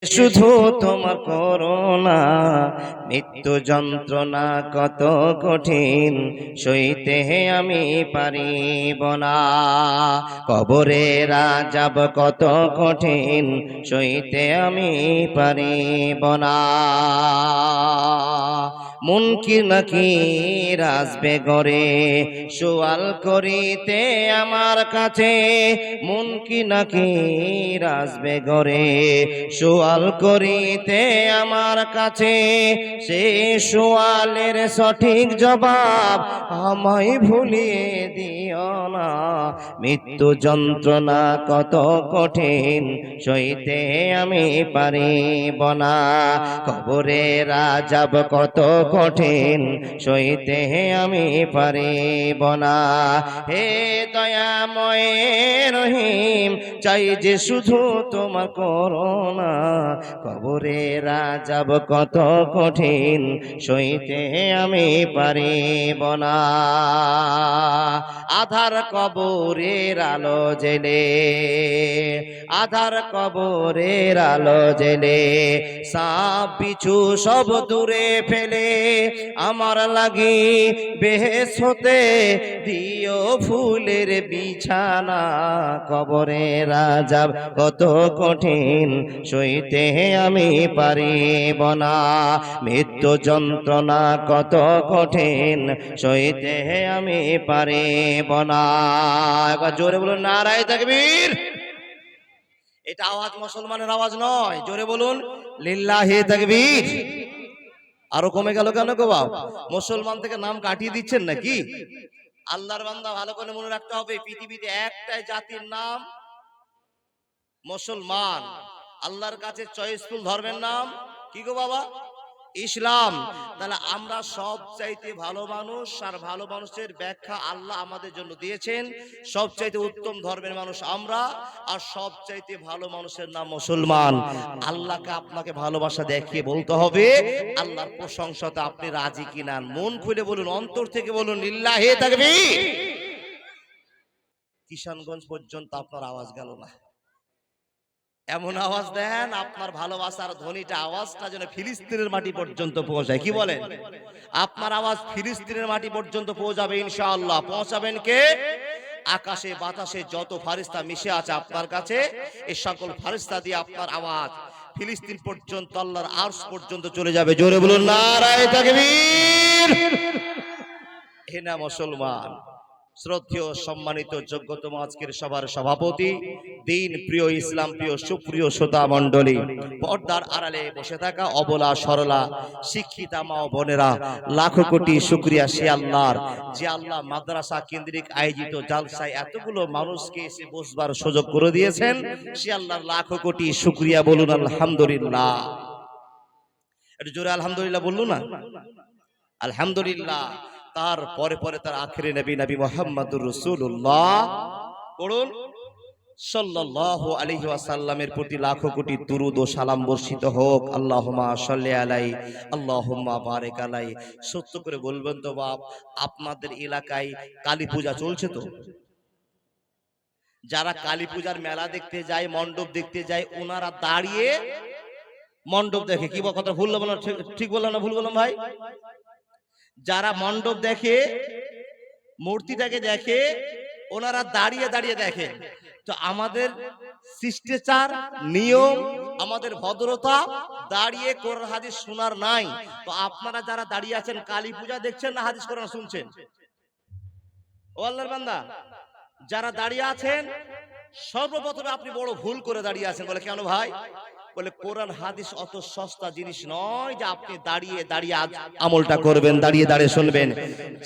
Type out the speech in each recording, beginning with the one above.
শুধু তোমার করুণা, মৃত্যু যন্ত্রণা কত কঠিন, সইতে আমি পারিব না। কবরের আযাব কত কঠিন, সইতে আমি পারিব না। মুনকির নাকির আসবে ঘরে, সওয়াল করিতে আমার কাছে। মুনকির নাকির আসবে ঘরে, সওয়াল করিতে আমার কাছে। সে সওয়ালের সঠিক জবাব আমায় ভুলিয়ে দিও না। মৃত্যু যন্ত্রণা কত কঠিন, সইতে আমি পারিব না। কবরের আযাব কত কঠিন, সইতে আমি পারিব না। হে দয়াময় রহিম, চাই যে শুধু তোমার করুণা। কবরের আযাব কত কঠিন, সইতে আমি পারিব না। আধার কবরের আলো জেলে, আধার কবরের আলো জেলে, সাপ বিছু সব দূরে ফেলে আমার লাগি বেহেশ হতে দিও ফুলের বিছানা। কবরের আযাব কত কঠিন, সইতে আমি পারিব না। মৃত্যু যন্ত্রণা কত কঠিন, সইতে আমি পারিব না। একবার জোরে বলুন নারায়ে তাকবীর। এটা আওয়াজ মুসলমানের আওয়াজ নয়, জোরে বলুন লিল্লাহি তাকবীর। আরো কমে গেল কেন গো বাবা? মুসলমান থেকে নাম কাটিয়ে দিচ্ছেন নাকি? আল্লাহর বান্দা, ভালো করে মনে রাখতে হবে, পৃথিবীতে একটাই জাতির নাম মুসলমান। আল্লাহর কাছে চয়েসফুল ধর্মের নাম কি গো বাবা? ইসলাম। তাহলে আমরা সব চাইতে ভালো মানুষ, আর ভালো মানুষের ব্যাখ্যা আল্লাহ আমাদের জন্য দিয়েছেন। সব চাইতে উত্তম ধর্মের মানুষ আমরা, আর সব চাইতে ভালো মানুষের নাম মুসলমান। আল্লাহকে আপনাকে ভালোবাসা দেখিয়ে বলতে হবে আল্লাহর প্রশংসাতে আপনি রাজি কিনা। মন খুলে বলুন, অন্তর থেকে বলুন লিল্লাহি তাকবীর। কিষানগঞ্জ পর্যন্ত আপনার আওয়াজ গেল না। এমন আওয়াজ দেন আপনার ভালোবাসার ধ্বনিটা, আওয়াজটা যেন ফিলিস্তিনের মাটি পর্যন্ত পৌঁছায়। কি বলেন? আপনার আওয়াজ ফিলিস্তিনের মাটি পর্যন্ত পৌঁছাবে ইনশাআল্লাহ। পৌঁছাবেন কে? আকাশে বাতাসে যত ফারিস্তা মিশে আছে আপনার কাছে, এই সকল ফারিস্তা দিয়ে আপনার আওয়াজ ফিলিস্তিন পর্যন্ত, আল্লাহর আরশ পর্যন্ত চলে যাবে। জোরে বলুন নারায়ে তাকবীর। হে না মুসলমান, শ্রদ্ধেয় সম্মানিত যোগ্যতম আজকের সভার সভাপতি, দিন প্রিয়, ইসলাম প্রিয়, সুপ্রিয় শ্রোতা মণ্ডলী, পর্দার আড়ালে বসে থাকা অবলা সরলা শিক্ষিতা মা ও বোনেরা, লাখো কোটি শুকরিয়া সে আল্লাহর, যে আল্লাহ মাদ্রাসা কেন্দ্রিক আয়োজিত জালসায় এতগুলো মানুষকে এসে বসবার সুযোগ করে দিয়েছেন। সে আল্লাহর লাখো কোটি শুকরিয়া। বলুন আলহামদুলিল্লাহ। একটু জোরে আলহামদুলিল্লাহ বলুন না। আলহামদুলিল্লাহ। তার পরে পরে তার আখিরে নবী, নবী মুহাম্মদুর রাসূলুল্লাহ পড়ুন সাল্লাল্লাহু আলাইহি ওয়াসাল্লামের প্রতি লাখো কোটি দুরূদ ও সালাম বর্ষিত হোক। আল্লাহুম্মা সাল্লি আলাইহি, আল্লাহুম্মা বারিক আলাইহি। সত্য করে বলবেন তো বাপ, আপনাদের এলাকায় কালী পূজা চলছে তো? যারা কালী পূজার মেলা দেখতে যায়, মণ্ডপ দেখতে যায়, ওনারা দাঁড়িয়ে মণ্ডপ দেখে। কি কথা ভুল বললাম? ঠিক বললাম না ভুল বললাম ভাই? যারা মণ্ডপ দেখে, মূর্তিটাকে দেখে, ওনারা দাঁড়িয়ে দাঁড়িয়ে দেখে। তো আমাদের শিষ্টাচার, নিয়ম, আমাদের ভদ্রতা, দাঁড়িয়ে কোরআন হাদিস শোনার নাই। তো আপনারা যারা দাঁড়িয়ে আছেন, কালী পূজা দেখছেন না হাদিস কোরআন শুনছেন? ও আল্লাহর বান্দা, যারা দাঁড়িয়ে আছেন, সর্বপ্রথমে আপনি বড় ভুল করে দাঁড়িয়ে আছেন। বলে কেন ভাই? বলে কোরআন হাদিস অত সস্তা জিনিস নয় যে আপনি দাঁড়িয়ে দাঁড়িয়ে আমলটা করবেন, দাঁড়িয়ে দাঁড়িয়ে শুনবেন।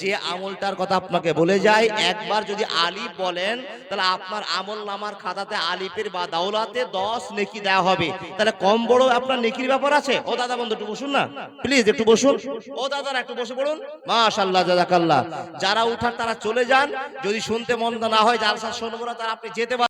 যে আমলটার কথা আপনাকে বলে যায়, একবার যদি আলিফ বলেন, তাহলে আপনার আমল নামার খাতাতে আলিফের বা দাওলাতে 10 নেকি দেওয়া হবে। তাহলে কম বড় আপনার নেকির ব্যাপার আছে? ও দাদা বন্ধু একটু বসুন না প্লিজ, একটু বসুন। ও দাদারা একটু বসে পড়ুন। মাশাআল্লাহ, জাযাকাল্লাহ। যারা উঠার তারা চলে যান, যদি শুনতে মন না হয়, জালসা শুনবো না, তারা আপনি যেতে পারেন।